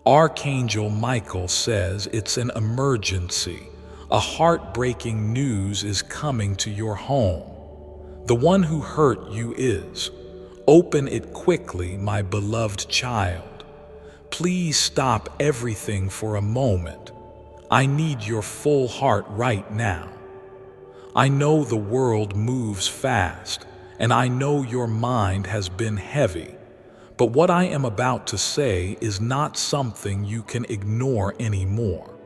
Archangel Michael says it's an emergency. A heartbreaking news is coming to your home. The one who hurt you is. Open it quickly, my beloved child. Please stop everything for a moment. I need your full heart right now. I know the world moves fast, and I know your mind has been heavy. But what I am about to say is not something you can ignore anymore.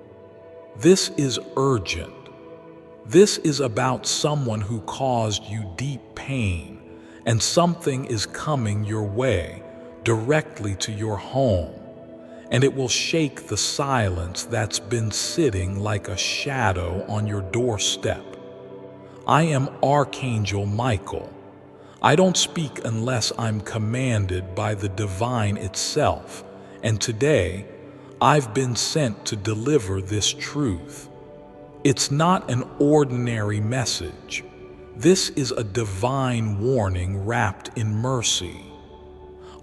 This is urgent. This is about someone who caused you deep pain, and something is coming your way, directly to your home, and it will shake the silence that's been sitting like a shadow on your doorstep. I am Archangel Michael. I don't speak unless I'm commanded by the divine itself, and today I've been sent to deliver this truth. It's not an ordinary message. This is a divine warning wrapped in mercy.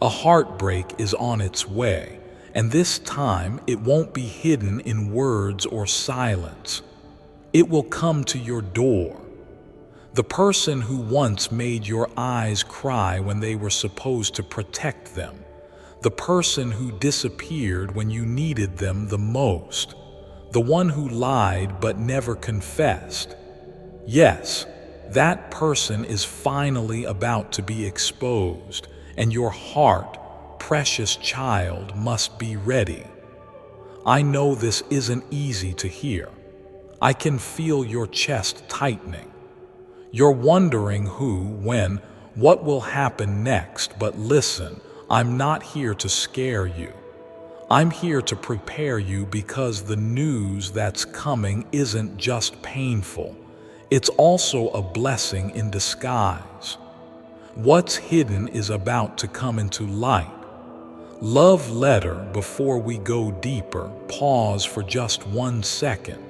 A heartbreak is on its way, and this time it won't be hidden in words or silence. It will come to your door. The person who once made your eyes cry when they were supposed to protect them. The person who disappeared when you needed them the most. The one who lied but never confessed. Yes, that person is finally about to be exposed, and your heart, precious child, must be ready. I know this isn't easy to hear. I can feel your chest tightening. You're wondering who, when, what will happen next, but listen, I'm not here to scare you. I'm here to prepare you because the news that's coming isn't just painful. It's also a blessing in disguise. What's hidden is about to come into light. Love letter. Before we go deeper, pause for just 1 second.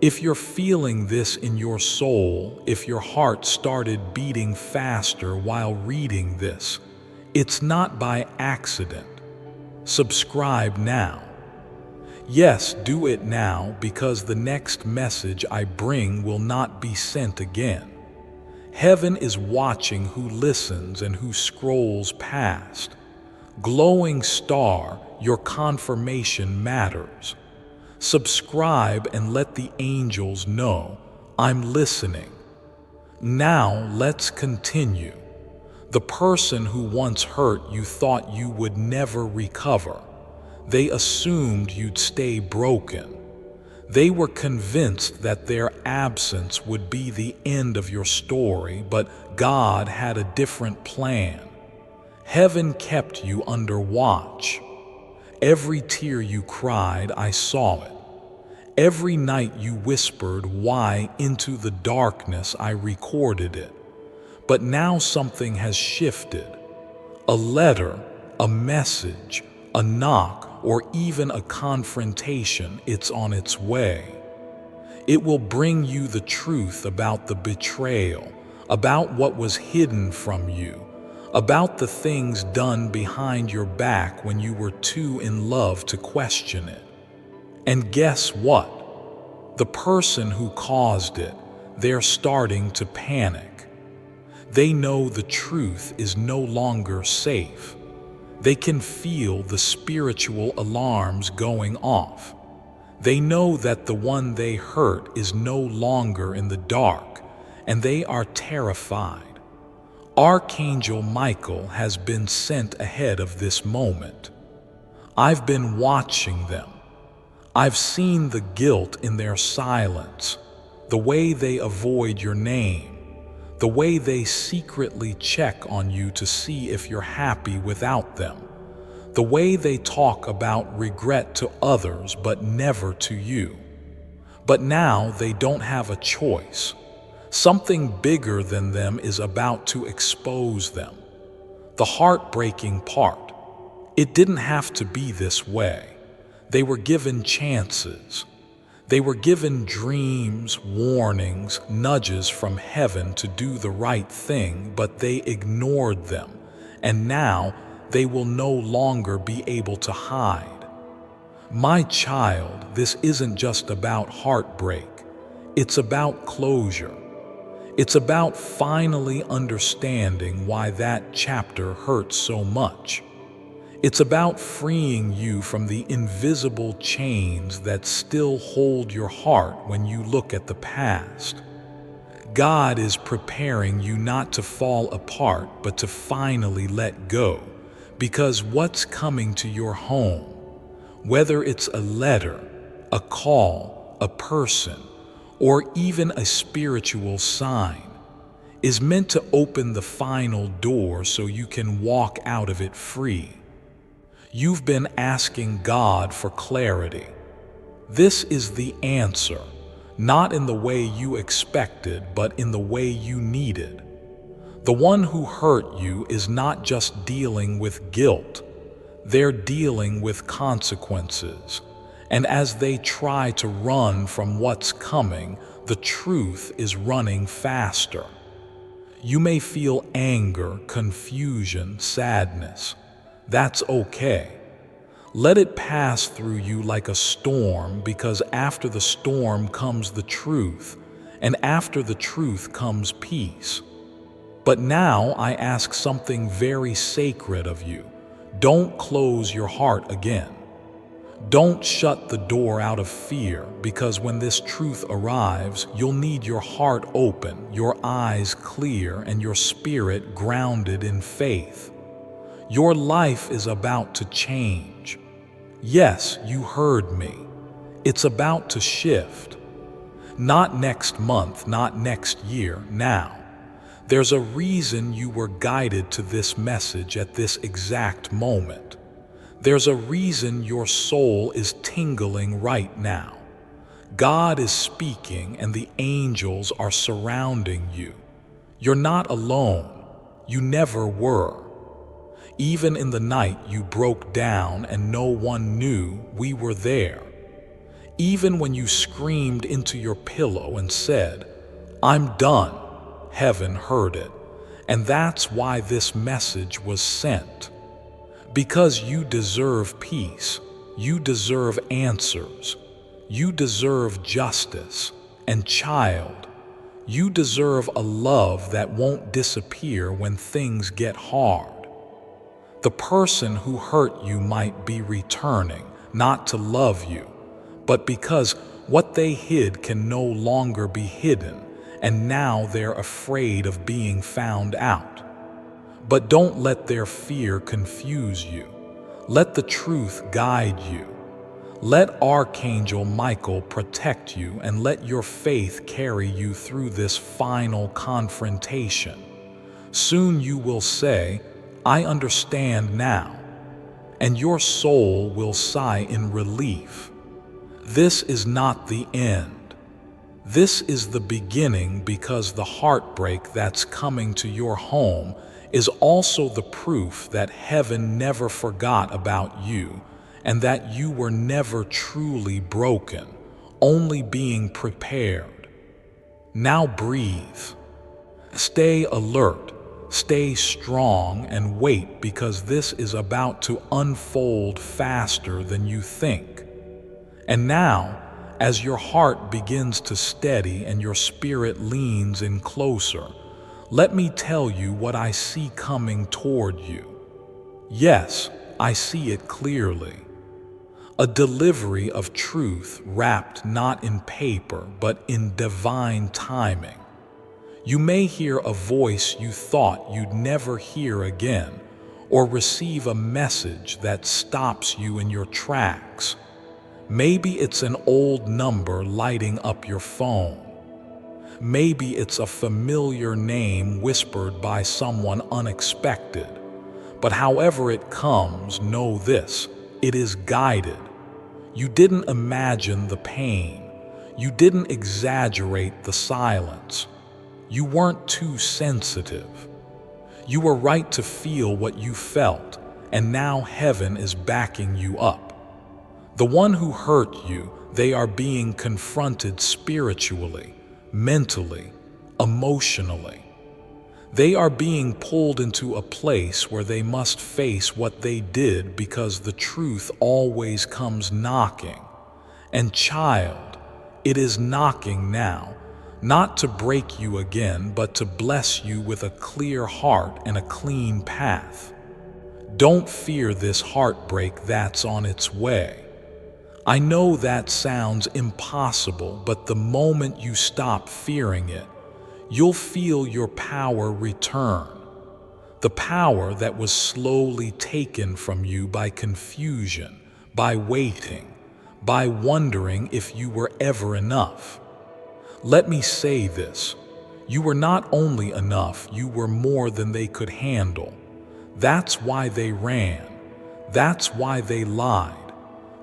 If you're feeling this in your soul, if your heart started beating faster while reading this, it's not by accident. Subscribe now. Yes, do it now, because the next message I bring will not be sent again. Heaven is watching who listens and who scrolls past. Glowing star, your confirmation matters. Subscribe and let the angels know I'm listening. Now let's continue. The person who once hurt you thought you would never recover. They assumed you'd stay broken. They were convinced that their absence would be the end of your story, but God had a different plan. Heaven kept you under watch. Every tear you cried, I saw it. Every night you whispered why into the darkness, I recorded it. But now something has shifted. A letter, a message, a knock, or even a confrontation, it's on its way. It will bring you the truth about the betrayal, about what was hidden from you, about the things done behind your back when you were too in love to question it. And guess what? The person who caused it, they're starting to panic. They know the truth is no longer safe. They can feel the spiritual alarms going off. They know that the one they hurt is no longer in the dark, and they are terrified. Archangel Michael has been sent ahead of this moment. I've been watching them. I've seen the guilt in their silence, the way they avoid your name, the way they secretly check on you to see if you're happy without them, the way they talk about regret to others but never to you. But now they don't have a choice. Something bigger than them is about to expose them. The heartbreaking part, it didn't have to be this way. They were given chances. They were given dreams, warnings, nudges from heaven to do the right thing, but they ignored them, and now they will no longer be able to hide. My child, this isn't just about heartbreak. It's about closure. It's about finally understanding why that chapter hurts so much. It's about freeing you from the invisible chains that still hold your heart when you look at the past. God is preparing you not to fall apart, but to finally let go, because what's coming to your home, whether it's a letter, a call, a person, or even a spiritual sign, is meant to open the final door so you can walk out of it free. You've been asking God for clarity. This is the answer, not in the way you expected, but in the way you needed. The one who hurt you is not just dealing with guilt, they're dealing with consequences. And as they try to run from what's coming, the truth is running faster. You may feel anger, confusion, sadness. That's okay. Let it pass through you like a storm, because after the storm comes the truth, and after the truth comes peace. But now I ask something very sacred of you. Don't close your heart again. Don't shut the door out of fear, because when this truth arrives, you'll need your heart open, your eyes clear, and your spirit grounded in faith. Your life is about to change. Yes, you heard me. It's about to shift. Not next month, not next year, now. There's a reason you were guided to this message at this exact moment. There's a reason your soul is tingling right now. God is speaking and the angels are surrounding you. You're not alone. You never were. Even in the night you broke down and no one knew, we were there. Even when you screamed into your pillow and said, "I'm done," heaven heard it. And that's why this message was sent. Because you deserve peace, you deserve answers, you deserve justice, and child, you deserve a love that won't disappear when things get hard. The person who hurt you might be returning, not to love you, but because what they hid can no longer be hidden, and now they're afraid of being found out. But don't let their fear confuse you. Let the truth guide you. Let Archangel Michael protect you, and let your faith carry you through this final confrontation. Soon you will say, "I understand now," and your soul will sigh in relief. This is not the end. This is the beginning, because the heartbreak that's coming to your home is also the proof that heaven never forgot about you, and that you were never truly broken, only being prepared. Now breathe. Stay alert, stay strong, and wait, because this is about to unfold faster than you think. And now, as your heart begins to steady and your spirit leans in closer, let me tell you what I see coming toward you. Yes, I see it clearly. A delivery of truth wrapped not in paper, but in divine timing. You may hear a voice you thought you'd never hear again, or receive a message that stops you in your tracks. Maybe it's an old number lighting up your phone. Maybe it's a familiar name whispered by someone unexpected. But however it comes, know this: it is guided. You didn't imagine the pain. You didn't exaggerate the silence. You weren't too sensitive. You were right to feel what you felt, and now heaven is backing you up. The one who hurt you, they are being confronted spiritually, mentally, emotionally. They are being pulled into a place where they must face what they did because the truth always comes knocking. And child, it is knocking now, not to break you again, but to bless you with a clear heart and a clean path. Don't fear this heartbreak that's on its way. I know that sounds impossible, but the moment you stop fearing it, you'll feel your power return. The power that was slowly taken from you by confusion, by waiting, by wondering if you were ever enough. Let me say this. You were not only enough, you were more than they could handle. That's why they ran. That's why they lied.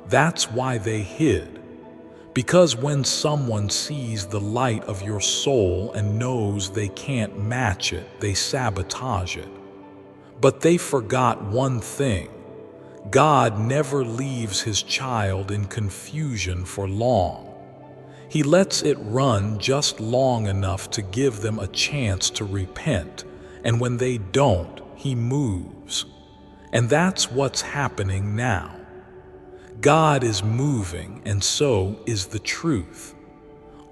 That's why they hid. Because when someone sees the light of your soul and knows they can't match it, they sabotage it. But they forgot one thing. God never leaves his child in confusion for long. He lets it run just long enough to give them a chance to repent, and when they don't, he moves. And that's what's happening now. God is moving, and so is the truth.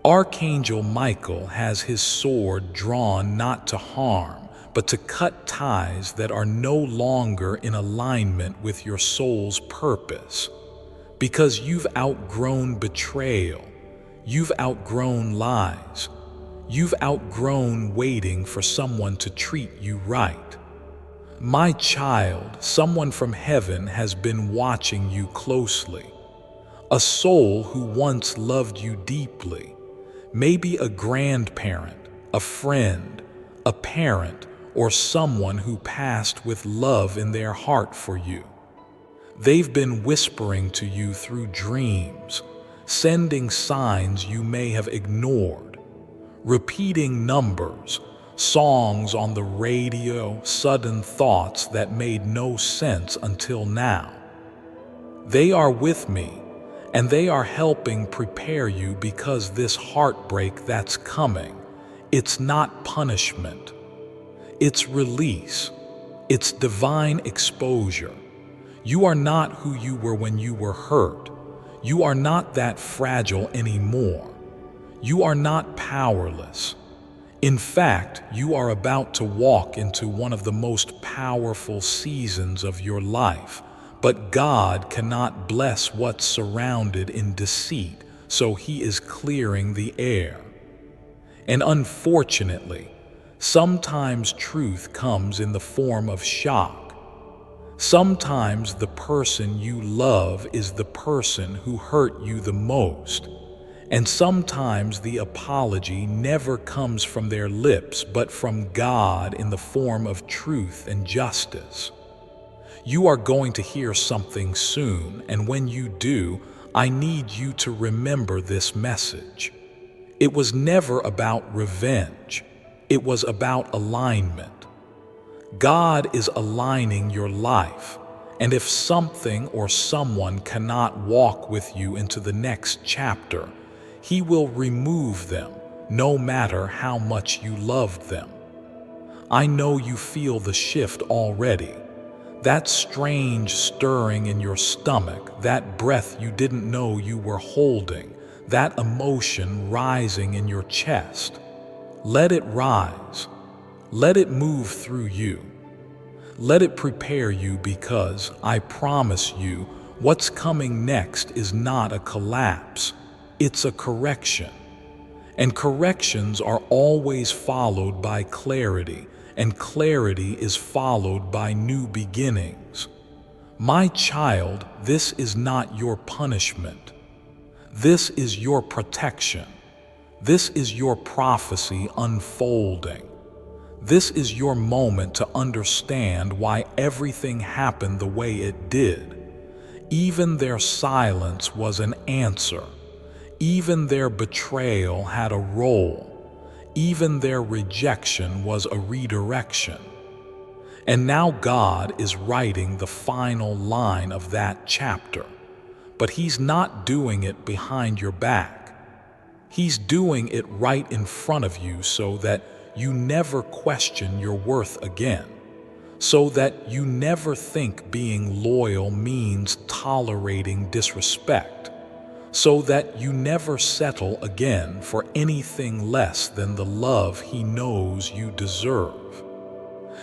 Archangel Michael has his sword drawn not to harm, but to cut ties that are no longer in alignment with your soul's purpose. Because you've outgrown betrayal, you've outgrown lies, you've outgrown waiting for someone to treat you right. My child, someone from heaven has been watching you closely. A soul who once loved you deeply, maybe a grandparent, a friend, a parent, or someone who passed with love in their heart for you. They've been whispering to you through dreams, sending signs you may have ignored, repeating numbers, songs on the radio, sudden thoughts that made no sense until now. They are with me, and they are helping prepare you because this heartbreak that's coming, it's not punishment. It's release. It's divine exposure. You are not who you were when you were hurt. You are not that fragile anymore. You are not powerless. In fact, you are about to walk into one of the most powerful seasons of your life, but God cannot bless what's surrounded in deceit, so he is clearing the air. And unfortunately, sometimes truth comes in the form of shock. Sometimes the person you love is the person who hurt you the most. And sometimes the apology never comes from their lips, but from God in the form of truth and justice. You are going to hear something soon, and when you do, I need you to remember this message. It was never about revenge. It was about alignment. God is aligning your life, and if something or someone cannot walk with you into the next chapter, he will remove them, no matter how much you loved them. I know you feel the shift already. That strange stirring in your stomach, that breath you didn't know you were holding, that emotion rising in your chest. Let it rise. Let it move through you. Let it prepare you, because I promise you, what's coming next is not a collapse. It's a correction. And corrections are always followed by clarity, and clarity is followed by new beginnings. My child, this is not your punishment. This is your protection. This is your prophecy unfolding. This is your moment to understand why everything happened the way it did. Even their silence was an answer. Even their betrayal had a role. Even their rejection was a redirection. And now God is writing the final line of that chapter. But he's not doing it behind your back. He's doing it right in front of you so that you never question your worth again, so that you never think being loyal means tolerating disrespect, so that you never settle again for anything less than the love He knows you deserve.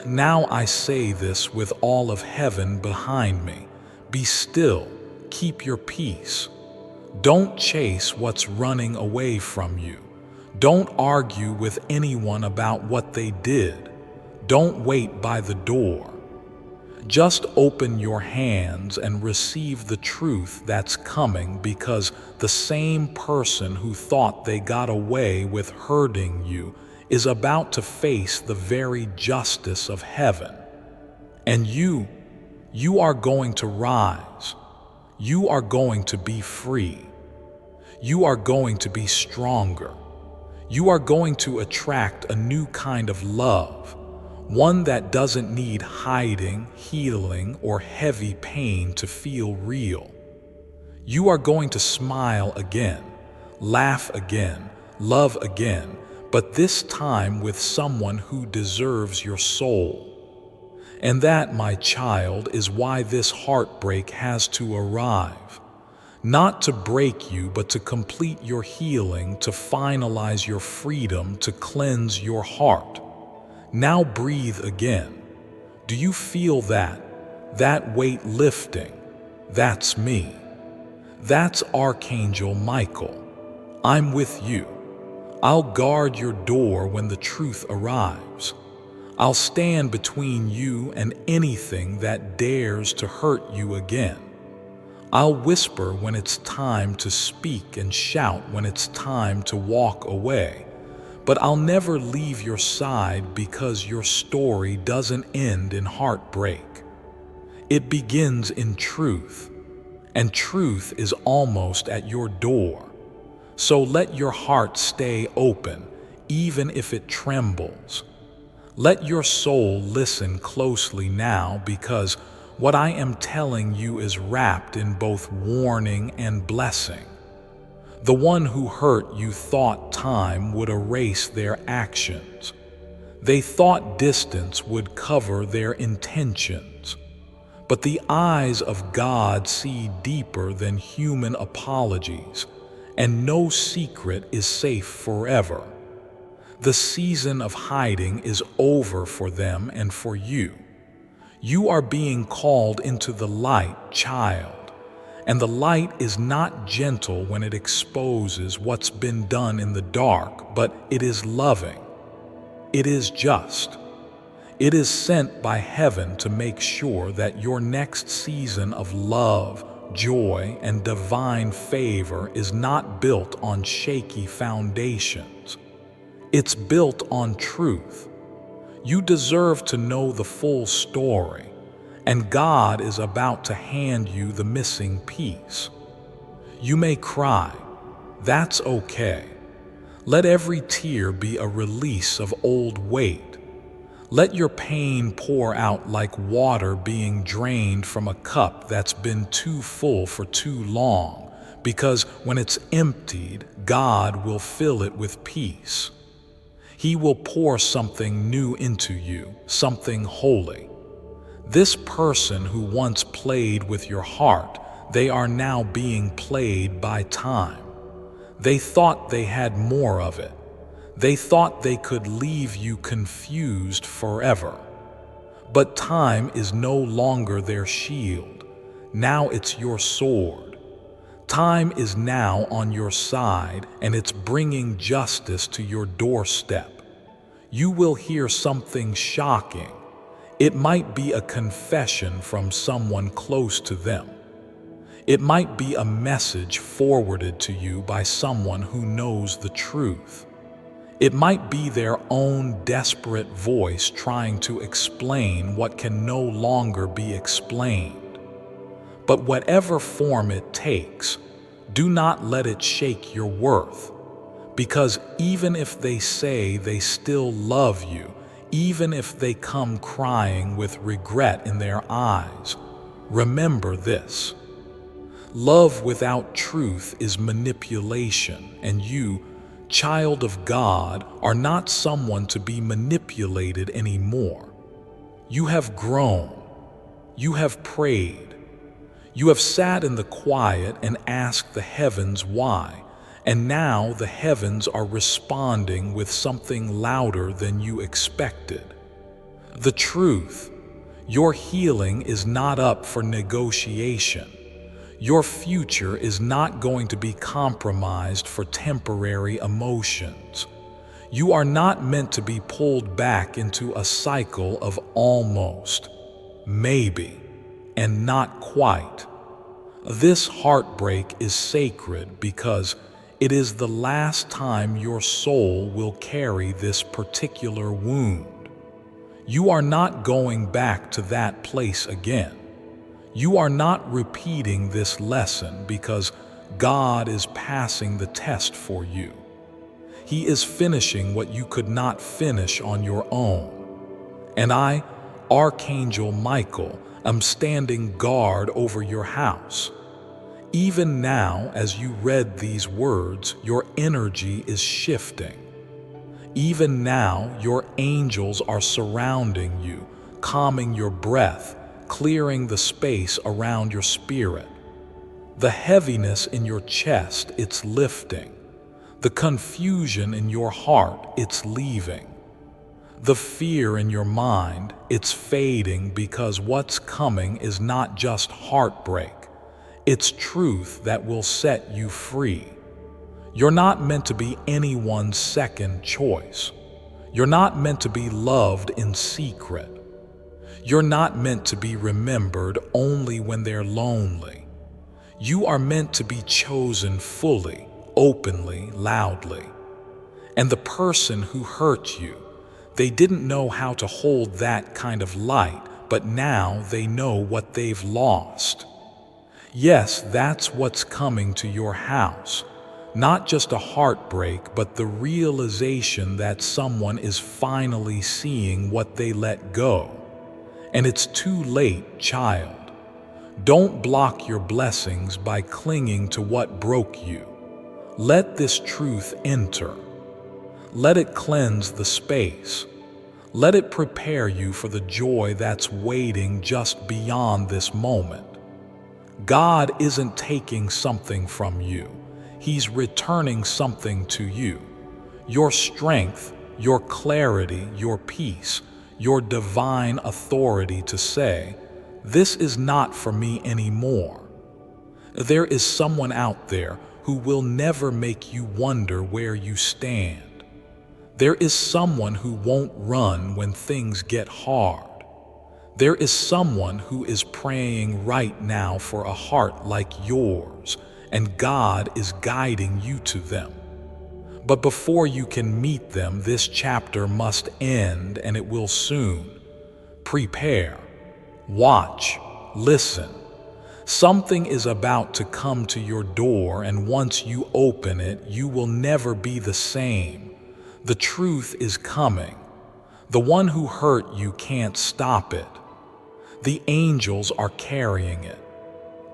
Now I say this with all of heaven behind me. Be still, keep your peace. Don't chase what's running away from you. Don't argue with anyone about what they did. Don't wait by the door. Just open your hands and receive the truth that's coming, because the same person who thought they got away with hurting you is about to face the very justice of heaven. And you are going to rise. You are going to be free. You are going to be stronger. You are going to attract a new kind of love, one that doesn't need hiding, healing, or heavy pain to feel real. You are going to smile again, laugh again, love again, but this time with someone who deserves your soul. And that, my child, is why this heartbreak has to arrive. Not to break you, but to complete your healing, to finalize your freedom, to cleanse your heart. Now breathe again. Do you feel that? That weight lifting? That's me. That's Archangel Michael. I'm with you. I'll guard your door when the truth arrives. I'll stand between you and anything that dares to hurt you again. I'll whisper when it's time to speak and shout when it's time to walk away. But I'll never leave your side, because your story doesn't end in heartbreak. It begins in truth, and truth is almost at your door. So let your heart stay open, even if it trembles. Let your soul listen closely now, because what I am telling you is wrapped in both warning and blessing. The one who hurt you thought time would erase their actions. They thought distance would cover their intentions. But the eyes of God see deeper than human apologies, and no secret is safe forever. The season of hiding is over for them and for you. You are being called into the light, child. And the light is not gentle when it exposes what's been done in the dark, but it is loving. It is just. It is sent by heaven to make sure that your next season of love, joy, and divine favor is not built on shaky foundations. It's built on truth. You deserve to know the full story. And God is about to hand you the missing piece. You may cry. That's okay. Let every tear be a release of old weight. Let your pain pour out like water being drained from a cup that's been too full for too long, because when it's emptied, God will fill it with peace. He will pour something new into you, something holy. This person who once played with your heart, they are now being played by time. They thought they had more of it. They thought they could leave you confused forever. But time is no longer their shield. Now it's your sword. Time is now on your side, and it's bringing justice to your doorstep. You will hear something shocking. It might be a confession from someone close to them. It might be a message forwarded to you by someone who knows the truth. It might be their own desperate voice trying to explain what can no longer be explained. But whatever form it takes, do not let it shake your worth. Because even if they say they still love you, even if they come crying with regret in their eyes, remember this. Love without truth is manipulation, and you child of God, are not someone to be manipulated anymore. You have grown. You have prayed. You have sat in the quiet and asked the heavens why, and now the heavens are responding with something louder than you expected. The truth: your healing is not up for negotiation. Your future is not going to be compromised for temporary emotions. You are not meant to be pulled back into a cycle of almost, maybe, and not quite. This heartbreak is sacred because it is the last time your soul will carry this particular wound. You are not going back to that place again. You are not repeating this lesson because God is passing the test for you. He is finishing what you could not finish on your own. And I, Archangel Michael, am standing guard over your house. Even now, as you read these words, your energy is shifting. Even now, your angels are surrounding you, calming your breath, clearing the space around your spirit. The heaviness in your chest, it's lifting. The confusion in your heart, it's leaving. The fear in your mind, it's fading because what's coming is not just heartbreak. It's truth that will set you free. You're not meant to be anyone's second choice. You're not meant to be loved in secret. You're not meant to be remembered only when they're lonely. You are meant to be chosen fully, openly, loudly. And the person who hurt you, they didn't know how to hold that kind of light, but now they know what they've lost. Yes, that's what's coming to your house. Not just a heartbreak, but the realization that someone is finally seeing what they let go. And it's too late, child. Don't block your blessings by clinging to what broke you. Let this truth enter. Let it cleanse the space. Let it prepare you for the joy that's waiting just beyond this moment. God isn't taking something from you. He's returning something to you. Your strength, your clarity, your peace, your divine authority to say, "This is not for me anymore." There is someone out there who will never make you wonder where you stand. There is someone who won't run when things get hard. There is someone who is praying right now for a heart like yours, and God is guiding you to them. But before you can meet them, this chapter must end, and it will soon. Prepare, watch, listen. Something is about to come to your door, and once you open it, you will never be the same. The truth is coming. The one who hurt you can't stop it. The angels are carrying it.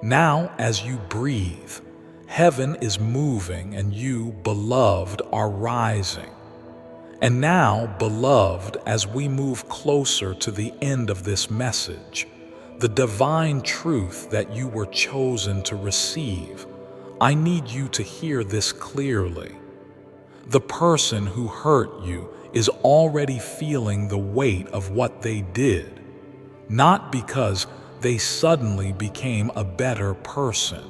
Now, as you breathe, heaven is moving and you, beloved, are rising. And now, beloved, as we move closer to the end of this message, the divine truth that you were chosen to receive, I need you to hear this clearly. The person who hurt you is already feeling the weight of what they did, not because they suddenly became a better person,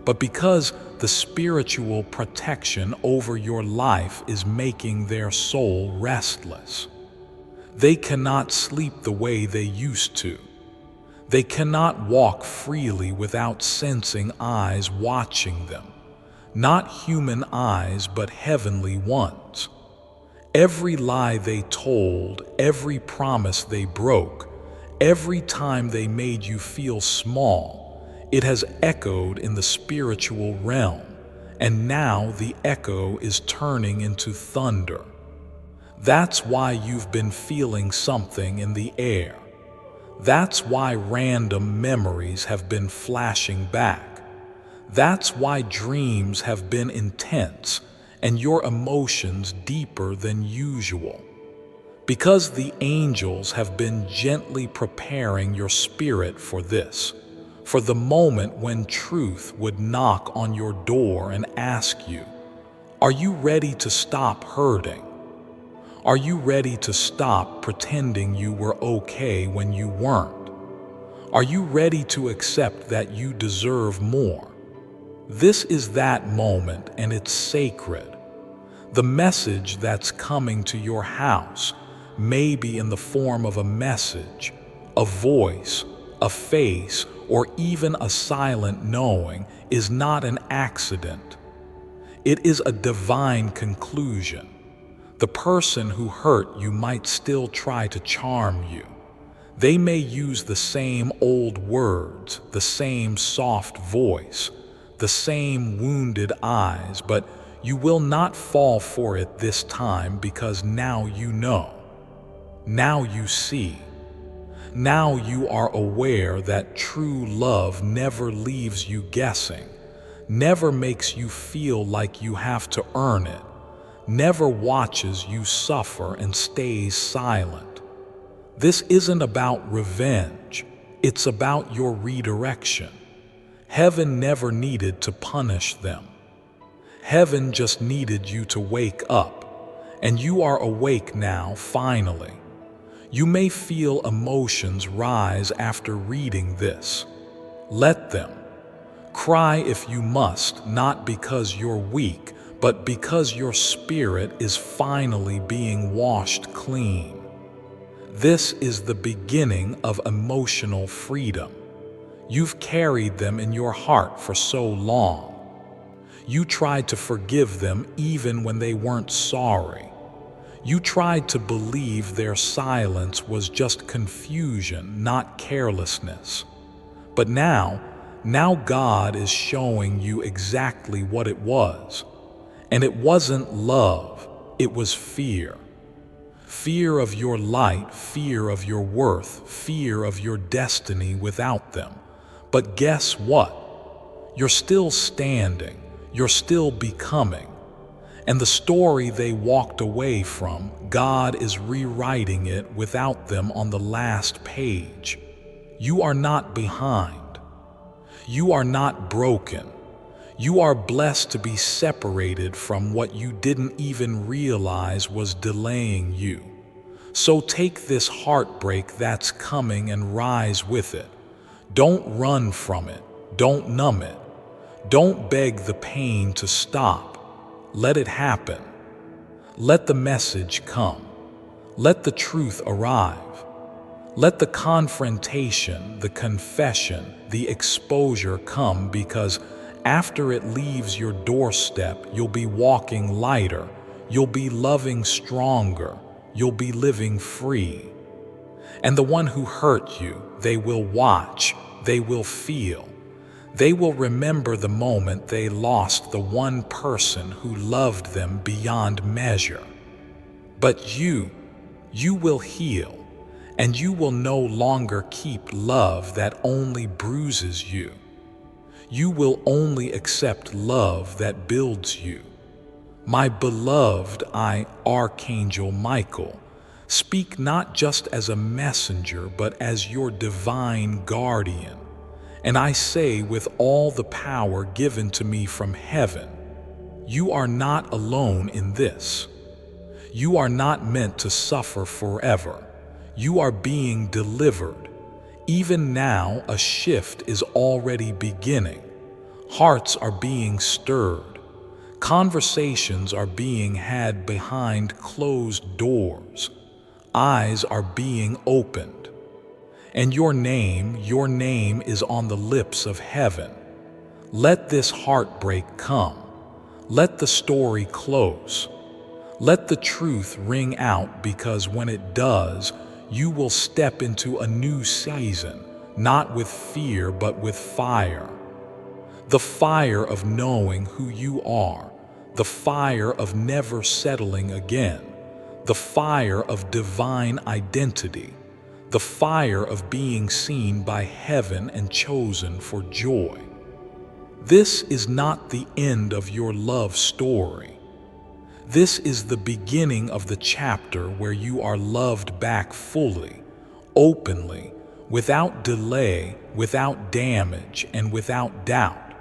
but because the spiritual protection over your life is making their soul restless. They cannot sleep the way they used to. They cannot walk freely without sensing eyes watching them, not human eyes, but heavenly ones. Every lie they told, every promise they broke, every time they made you feel small, it has echoed in the spiritual realm, and now the echo is turning into thunder. That's why you've been feeling something in the air. That's why random memories have been flashing back. That's why dreams have been intense, and your emotions deeper than usual. Because the angels have been gently preparing your spirit for this, for the moment when truth would knock on your door and ask you, are you ready to stop hurting? Are you ready to stop pretending you were okay when you weren't? Are you ready to accept that you deserve more? This is that moment, and it's sacred. The message that's coming to your house may be in the form of a message, a voice, a face, or even a silent knowing is not an accident. It is a divine conclusion. The person who hurt you might still try to charm you. They may use the same old words, the same soft voice, the same wounded eyes, but you will not fall for it this time, because now you know. Now you see. Now you are aware that true love never leaves you guessing, never makes you feel like you have to earn it, never watches you suffer and stays silent. This isn't about revenge, it's about your redirection. Heaven never needed to punish them. Heaven just needed you to wake up, and you are awake now, finally. You may feel emotions rise after reading this. Let them. Cry if you must, not because you're weak, but because your spirit is finally being washed clean. This is the beginning of emotional freedom. You've carried them in your heart for so long. You tried to forgive them even when they weren't sorry. You tried to believe their silence was just confusion, not carelessness. But now God is showing you exactly what it was. And it wasn't love, it was fear. Fear of your light, fear of your worth, fear of your destiny without them. But guess what? You're still standing, you're still becoming. And the story they walked away from, God is rewriting it without them on the last page. You are not behind. You are not broken. You are blessed to be separated from what you didn't even realize was delaying you. So take this heartbreak that's coming and rise with it. Don't run from it. Don't numb it. Don't beg the pain to stop. Let it happen. Let the message come. Let the truth arrive. Let the confrontation, the confession, the exposure come, because after it leaves your doorstep, you'll be walking lighter, you'll be loving stronger, you'll be living free. And the one who hurt you, they will watch, they will feel. They will remember the moment they lost the one person who loved them beyond measure. But you will heal, and you will no longer keep love that only bruises you. You will only accept love that builds you. My beloved, I, Archangel Michael, speak not just as a messenger, but as your divine guardian. And I say with all the power given to me from heaven, you are not alone in this. You are not meant to suffer forever. You are being delivered. Even now, a shift is already beginning. Hearts are being stirred. Conversations are being had behind closed doors. Eyes are being opened. And your name is on the lips of heaven. Let this heartbreak come. Let the story close. Let the truth ring out, because when it does, you will step into a new season, not with fear, but with fire. The fire of knowing who you are, the fire of never settling again, the fire of divine identity, the fire of being seen by heaven and chosen for joy. This is not the end of your love story. This is the beginning of the chapter where you are loved back fully, openly, without delay, without damage, and without doubt.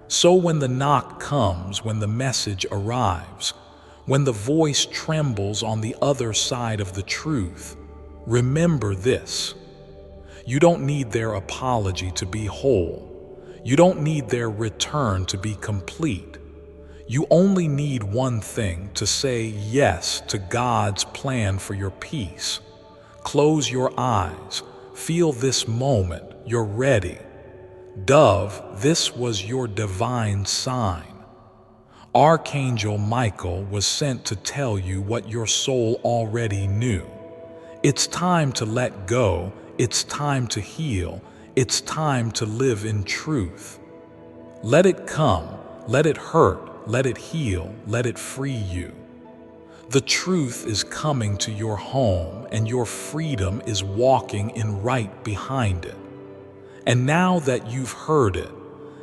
So when the knock comes, when the message arrives, when the voice trembles on the other side of the truth, remember this. You don't need their apology to be whole. You don't need their return to be complete. You only need one thing: to say yes to God's plan for your peace. Close your eyes. Feel this moment. You're ready. Dove, this was your divine sign. Archangel Michael was sent to tell you what your soul already knew. It's time to let go. It's time to heal. It's time to live in truth. Let it come. Let it hurt. Let it heal. Let it free you. The truth is coming to your home, and your freedom is walking in right behind it. And now that you've heard it,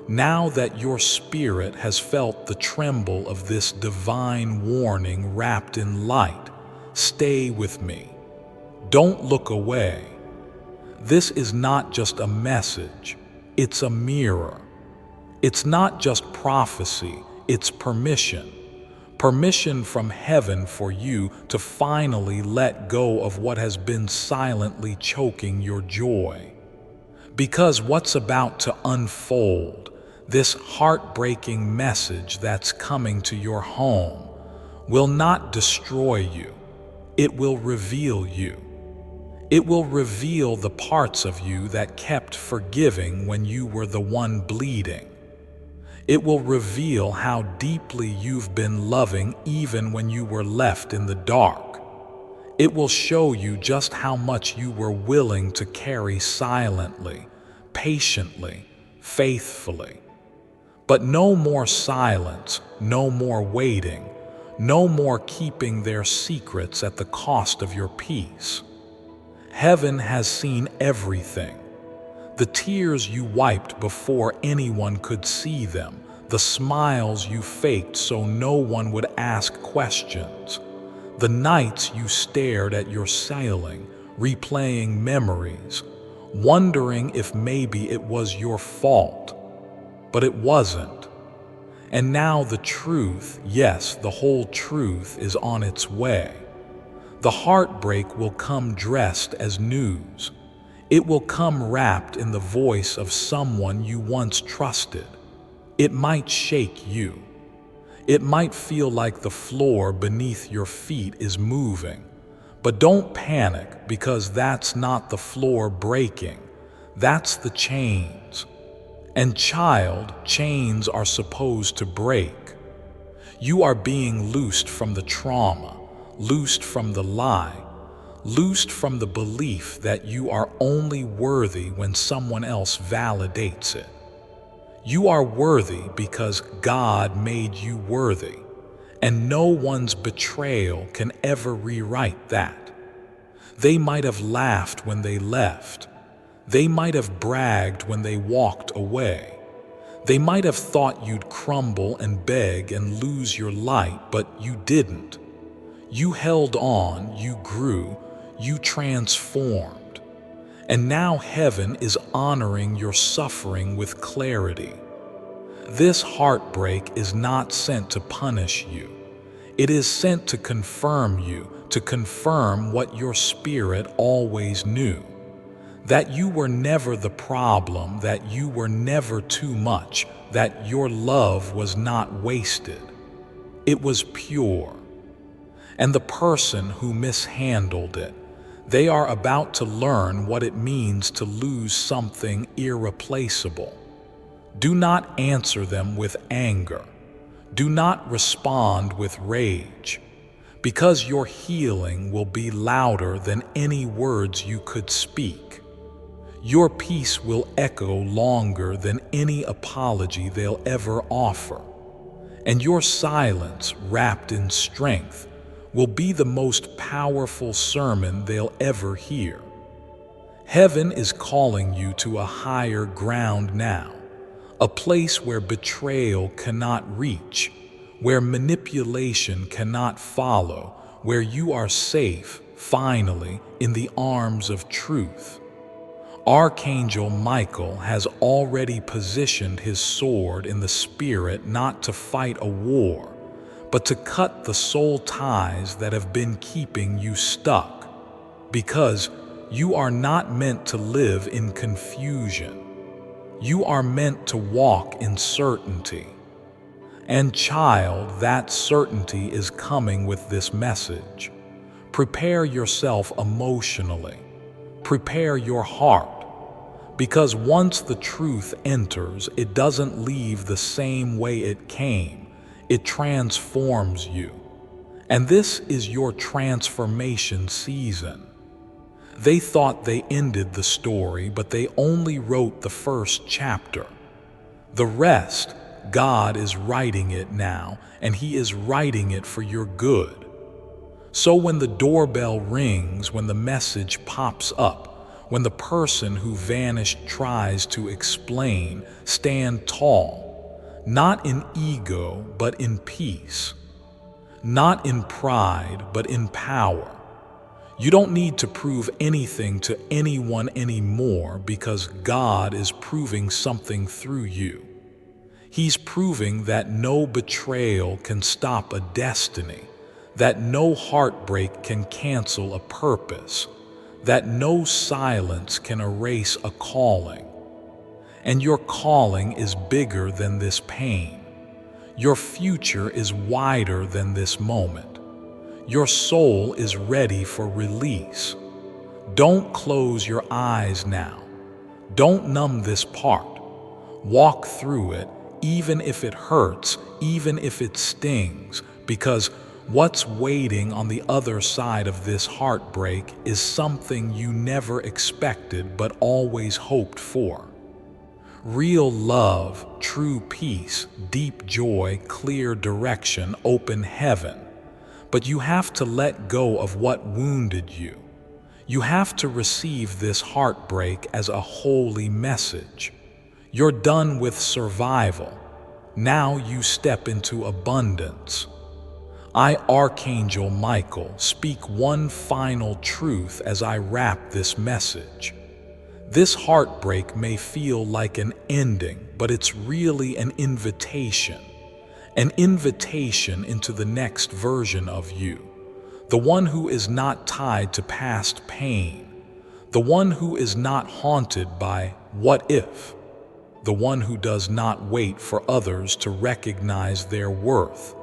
now that your spirit has felt the tremble of this divine warning wrapped in light, stay with me. Don't look away. This is not just a message, it's a mirror. It's not just prophecy, it's permission. Permission from heaven for you to finally let go of what has been silently choking your joy. Because what's about to unfold, this heartbreaking message that's coming to your home, will not destroy you. It will reveal you. It will reveal the parts of you that kept forgiving when you were the one bleeding. It will reveal how deeply you've been loving even when you were left in the dark. It will show you just how much you were willing to carry silently, patiently, faithfully. But no more silence, no more waiting, no more keeping their secrets at the cost of your peace. Heaven has seen everything. The tears you wiped before anyone could see them, the smiles you faked so no one would ask questions, the nights you stared at your sailing, replaying memories, wondering if maybe it was your fault. But it wasn't. And now the truth, yes, the whole truth is on its way. The heartbreak will come dressed as news. It will come wrapped in the voice of someone you once trusted. It might shake you. It might feel like the floor beneath your feet is moving. But don't panic, because that's not the floor breaking. That's the chains. And child, chains are supposed to break. You are being loosed from the trauma, loosed from the lie, loosed from the belief that you are only worthy when someone else validates it. You are worthy because God made you worthy, and no one's betrayal can ever rewrite that. They might have laughed when they left. They might have bragged when they walked away. They might have thought you'd crumble and beg and lose your light, but you didn't. You held on, you grew, you transformed. And now heaven is honoring your suffering with clarity. This heartbreak is not sent to punish you. It is sent to confirm you, to confirm what your spirit always knew. That you were never the problem, that you were never too much, that your love was not wasted. It was pure. And the person who mishandled it, they are about to learn what it means to lose something irreplaceable. Do not answer them with anger. Do not respond with rage, because your healing will be louder than any words you could speak. Your peace will echo longer than any apology they'll ever offer. And your silence, wrapped in strength, will be the most powerful sermon they'll ever hear. Heaven is calling you to a higher ground now, a place where betrayal cannot reach, where manipulation cannot follow, where you are safe, finally, in the arms of truth. Archangel Michael has already positioned his sword in the spirit not to fight a war, but to cut the soul ties that have been keeping you stuck, because you are not meant to live in confusion. You are meant to walk in certainty. And child, that certainty is coming with this message. Prepare yourself emotionally. Prepare your heart. Because once the truth enters, it doesn't leave the same way it came. It transforms you. And this is your transformation season. They thought they ended the story, but they only wrote the first chapter. The rest, God is writing it now, and He is writing it for your good. So when the doorbell rings, when the message pops up, when the person who vanished tries to explain, stand tall, not in ego, but in peace. Not in pride, but in power. You don't need to prove anything to anyone anymore, because God is proving something through you. He's proving that no betrayal can stop a destiny, that no heartbreak can cancel a purpose, that no silence can erase a calling. And your calling is bigger than this pain. Your future is wider than this moment. Your soul is ready for release. Don't close your eyes now. Don't numb this part. Walk through it, even if it hurts, even if it stings, because what's waiting on the other side of this heartbreak is something you never expected but always hoped for. Real love, true peace, deep joy, clear direction, open heaven. But you have to let go of what wounded you. You have to receive this heartbreak as a holy message. You're done with survival. Now you step into abundance. I, Archangel Michael, speak one final truth as I wrap this message. This heartbreak may feel like an ending, but it's really an invitation into the next version of you, the one who is not tied to past pain, the one who is not haunted by what if, the one who does not wait for others to recognize their worth,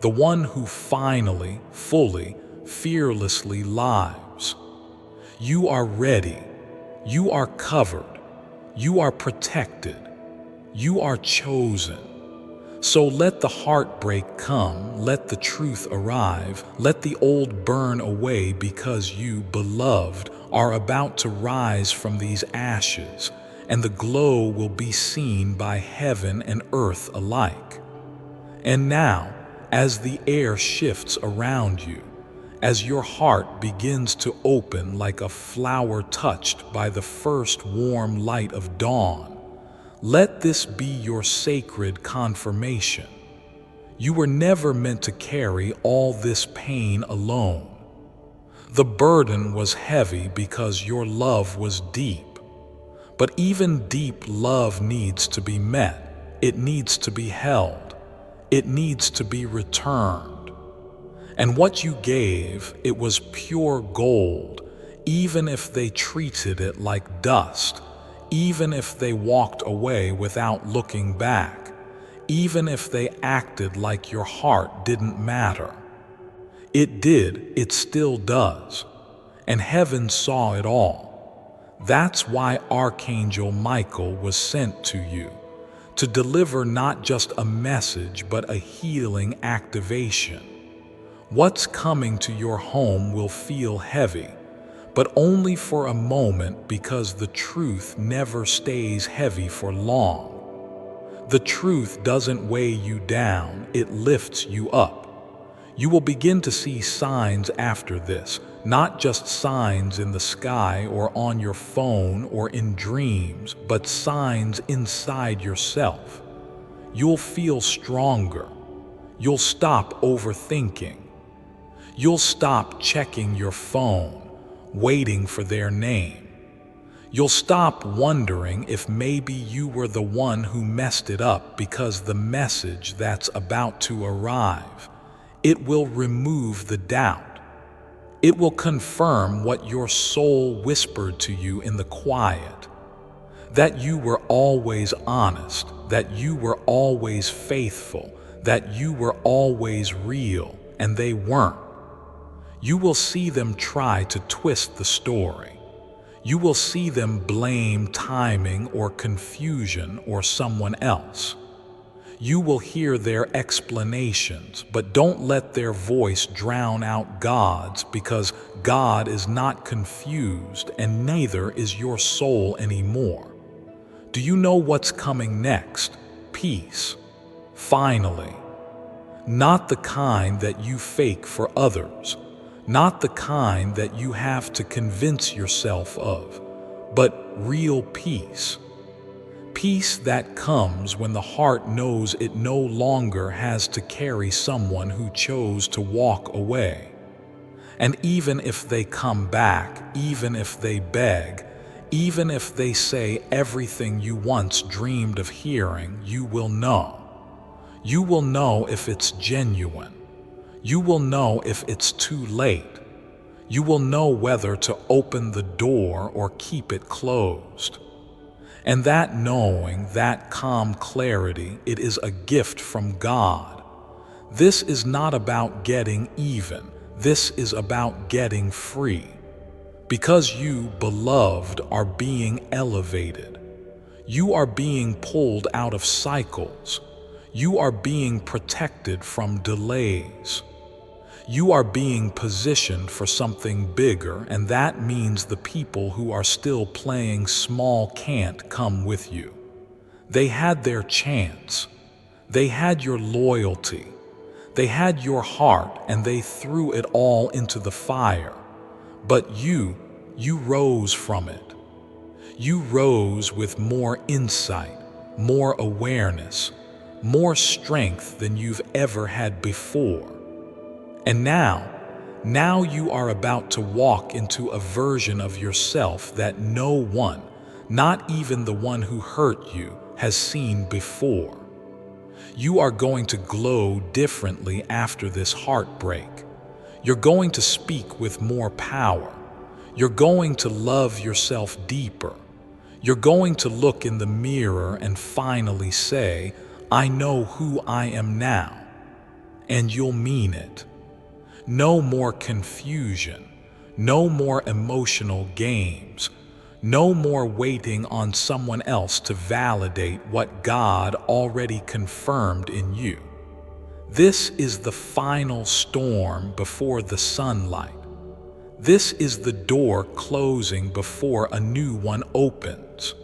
the one who finally, fully, fearlessly lives. You are ready. You are covered. You are protected. You are chosen. So let the heartbreak come, let the truth arrive, let the old burn away, because you, beloved, are about to rise from these ashes, and the glow will be seen by heaven and earth alike. And now, as the air shifts around you, as your heart begins to open like a flower touched by the first warm light of dawn, let this be your sacred confirmation. You were never meant to carry all this pain alone. The burden was heavy because your love was deep. But even deep love needs to be met. It needs to be held. It needs to be returned. And what you gave, it was pure gold, even if they treated it like dust, even if they walked away without looking back, even if they acted like your heart didn't matter. It did, it still does, and heaven saw it all. That's why Archangel Michael was sent to you, to deliver not just a message but a healing activation. What's coming to your home will feel heavy, but only for a moment, because the truth never stays heavy for long. The truth doesn't weigh you down, it lifts you up. You will begin to see signs after this, not just signs in the sky or on your phone or in dreams, but signs inside yourself. You'll feel stronger. You'll stop overthinking. You'll stop checking your phone, waiting for their name. You'll stop wondering if maybe you were the one who messed it up, because the message that's about to arrive, it will remove the doubt. It will confirm what your soul whispered to you in the quiet, that you were always honest, that you were always faithful, that you were always real, and they weren't. You will see them try to twist the story. You will see them blame timing or confusion or someone else. You will hear their explanations, but don't let their voice drown out God's, because God is not confused and neither is your soul anymore. Do you know what's coming next? Peace. Finally. Not the kind that you fake for others, not the kind that you have to convince yourself of, but real peace. Peace that comes when the heart knows it no longer has to carry someone who chose to walk away. And even if they come back, even if they beg, even if they say everything you once dreamed of hearing, you will know. You will know if it's genuine. You will know if it's too late. You will know whether to open the door or keep it closed. And that knowing, that calm clarity, it is a gift from God. This is not about getting even. This is about getting free. Because you, beloved, are being elevated. You are being pulled out of cycles. You are being protected from delays. You are being positioned for something bigger, and that means the people who are still playing small can't come with you. They had their chance. They had your loyalty. They had your heart, and they threw it all into the fire. But you rose from it. You rose with more insight, more awareness, more strength than you've ever had before. And now you are about to walk into a version of yourself that no one, not even the one who hurt you, has seen before. You are going to glow differently after this heartbreak. You're going to speak with more power. You're going to love yourself deeper. You're going to look in the mirror and finally say, I know who I am now. And you'll mean it. No more confusion, no more emotional games, no more waiting on someone else to validate what God already confirmed in you. This is the final storm before the sunlight. This is the door closing before a new one opens.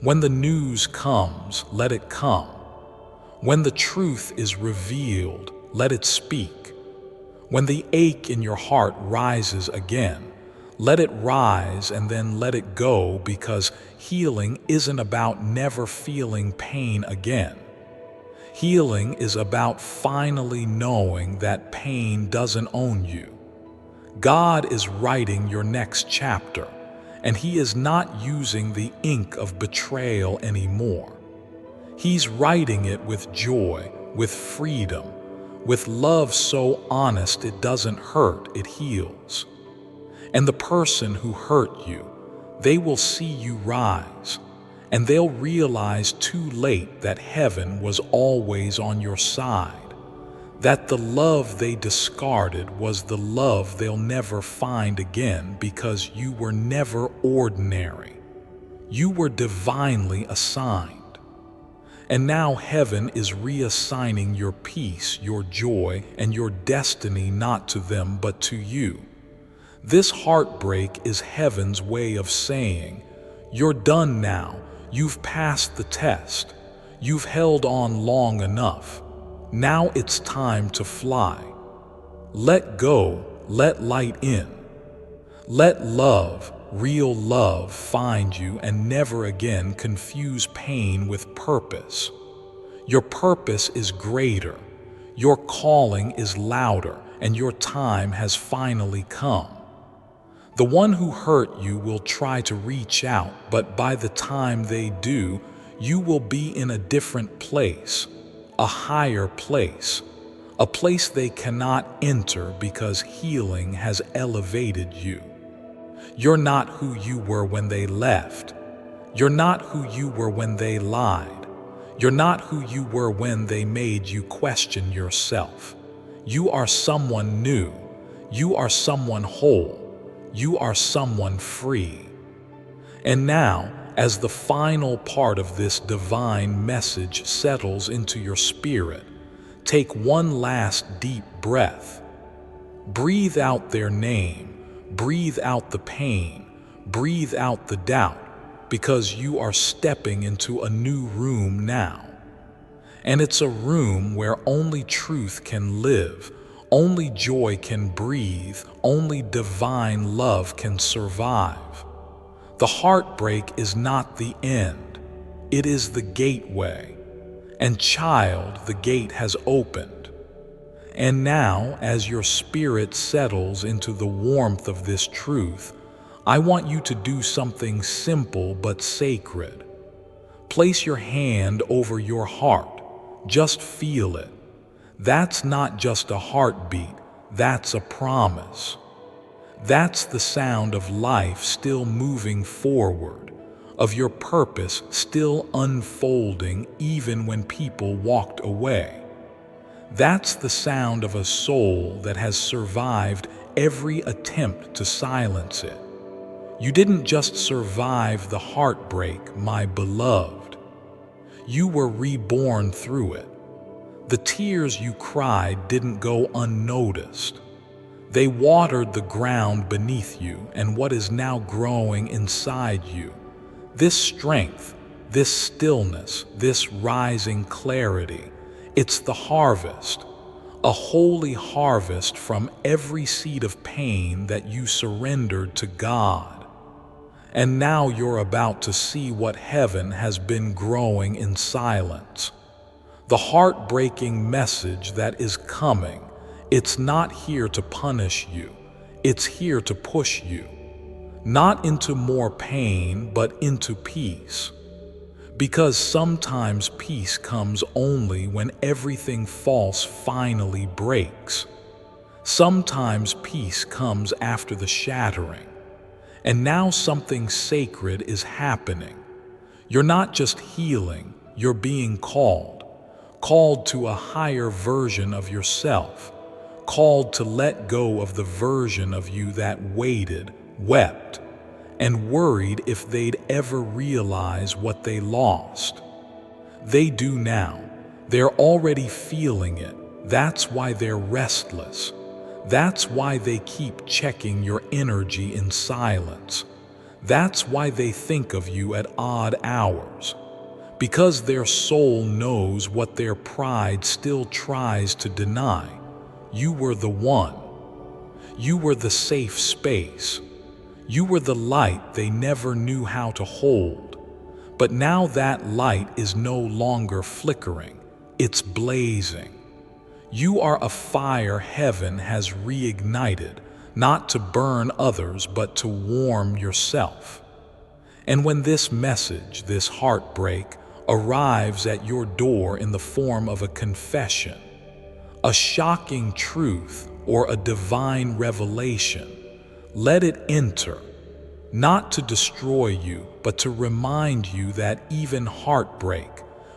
When the news comes, let it come. When the truth is revealed, let it speak. When the ache in your heart rises again, let it rise and then let it go, because healing isn't about never feeling pain again. Healing is about finally knowing that pain doesn't own you. God is writing your next chapter, and He is not using the ink of betrayal anymore. He's writing it with joy, with freedom, with love so honest it doesn't hurt, it heals. And the person who hurt you, they will see you rise, and they'll realize too late that heaven was always on your side, that the love they discarded was the love they'll never find again, because you were never ordinary. You were divinely assigned. And now heaven is reassigning your peace, your joy, and your destiny not to them but to you. This heartbreak is heaven's way of saying, you're done now, you've passed the test, you've held on long enough. Now it's time to fly. Let go, let light in. Let love, real love, find you and never again confuse pain with purpose. Your purpose is greater. Your calling is louder, and your time has finally come. The one who hurt you will try to reach out, but by the time they do, you will be in a different place, a higher place, a place they cannot enter because healing has elevated you. You're not who you were when they left. You're not who you were when they lied. You're not who you were when they made you question yourself. You are someone new. You are someone whole. You are someone free. And now, as the final part of this divine message settles into your spirit, take one last deep breath. Breathe out their name. Breathe out the pain. Breathe out the doubt, because you are stepping into a new room now. And it's a room where only truth can live, only joy can breathe, only divine love can survive. The heartbreak is not the end, it is the gateway. And child, the gate has opened. And now, as your spirit settles into the warmth of this truth, I want you to do something simple but sacred. Place your hand over your heart. Just feel it. That's not just a heartbeat, that's a promise. That's the sound of life still moving forward, of your purpose still unfolding even when people walked away. That's the sound of a soul that has survived every attempt to silence it. You didn't just survive the heartbreak, my beloved. You were reborn through it. The tears you cried didn't go unnoticed. They watered the ground beneath you and what is now growing inside you. This strength, this stillness, this rising clarity, it's the harvest, a holy harvest from every seed of pain that you surrendered to God. And now you're about to see what heaven has been growing in silence. The heartbreaking message that is coming, it's not here to punish you, it's here to push you. Not into more pain, but into peace. Because sometimes peace comes only when everything false finally breaks. Sometimes peace comes after the shattering. And now something sacred is happening. You're not just healing, you're being called to a higher version of yourself, called to let go of the version of you that waited, wept, and worried if they'd ever realize what they lost. They do now. They're already feeling it. That's why they're restless. That's why they keep checking your energy in silence. That's why they think of you at odd hours. Because their soul knows what their pride still tries to deny. You were the one. You were the safe space. You were the light they never knew how to hold. But now that light is no longer flickering. It's blazing. You are a fire heaven has reignited, not to burn others, but to warm yourself. And when this message, this heartbreak, arrives at your door in the form of a confession, a shocking truth, or a divine revelation, let it enter, not to destroy you, but to remind you that even heartbreak,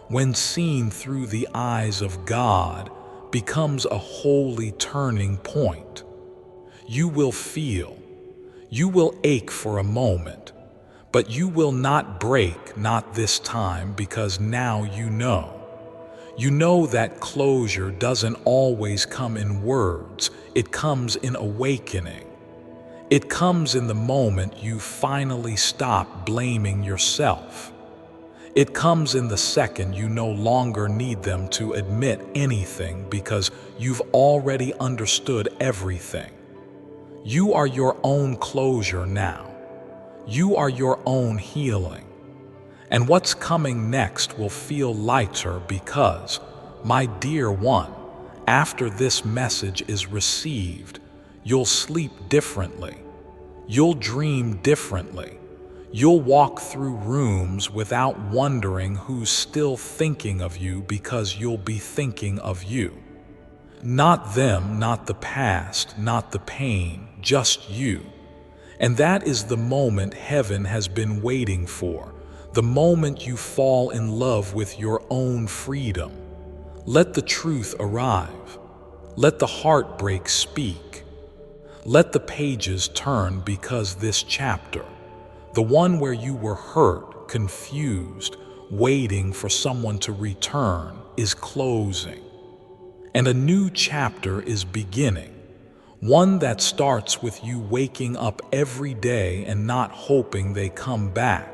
when seen through the eyes of God, becomes a holy turning point. You will feel, you will ache for a moment, but you will not break, not this time, because now you know. You know that closure doesn't always come in words, it comes in awakening. It comes in the moment you finally stop blaming yourself. It comes in the second you no longer need them to admit anything because you've already understood everything. You are your own closure now. You are your own healing. And what's coming next will feel lighter because, my dear one, after this message is received, you'll sleep differently. You'll dream differently. You'll walk through rooms without wondering who's still thinking of you because you'll be thinking of you. Not them, not the past, not the pain, just you. And that is the moment heaven has been waiting for, the moment you fall in love with your own freedom. Let the truth arrive. Let the heartbreak speak. Let the pages turn, because this chapter, the one where you were hurt, confused, waiting for someone to return, is closing. And a new chapter is beginning, one that starts with you waking up every day and not hoping they come back.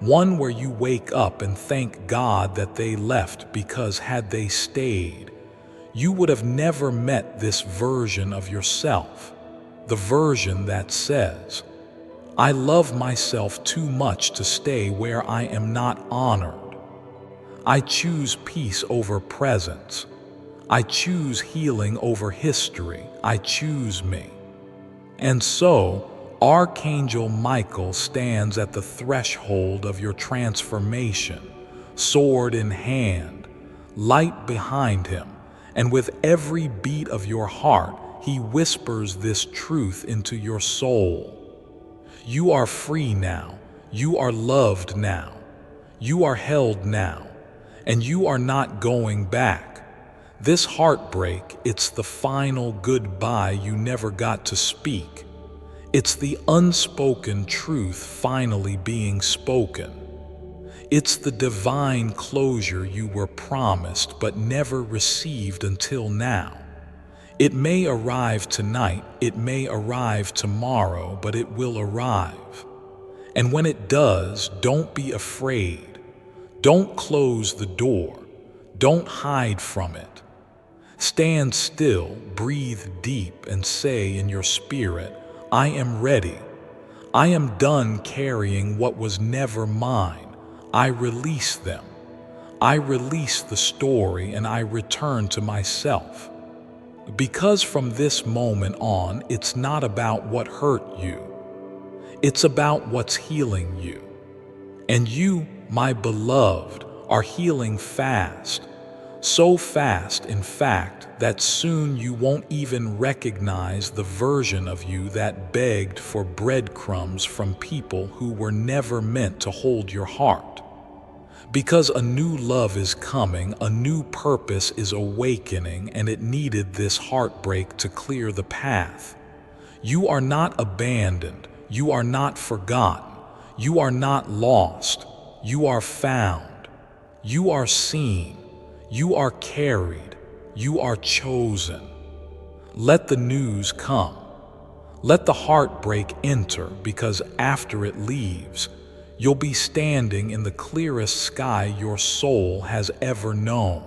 One where you wake up and thank God that they left, because had they stayed, you would have never met this version of yourself. The version that says, I love myself too much to stay where I am not honored. I choose peace over presence. I choose healing over history. I choose me. And so, Archangel Michael stands at the threshold of your transformation, sword in hand, light behind him, and with every beat of your heart, he whispers this truth into your soul. You are free now. You are loved now. You are held now. And you are not going back. This heartbreak, it's the final goodbye you never got to speak. It's the unspoken truth finally being spoken. It's the divine closure you were promised but never received until now. It may arrive tonight, it may arrive tomorrow, but it will arrive. And when it does, don't be afraid. Don't close the door. Don't hide from it. Stand still, breathe deep, and say in your spirit, I am ready. I am done carrying what was never mine. I release them. I release the story, and I return to myself. Because from this moment on, it's not about what hurt you. It's about what's healing you. And you, my beloved, are healing fast. So fast, in fact, that soon you won't even recognize the version of you that begged for breadcrumbs from people who were never meant to hold your heart. Because a new love is coming, a new purpose is awakening, and it needed this heartbreak to clear the path. You are not abandoned. You are not forgotten. You are not lost. You are found. You are seen. You are carried. You are chosen. Let the news come. Let the heartbreak enter, because after it leaves, you'll be standing in the clearest sky your soul has ever known.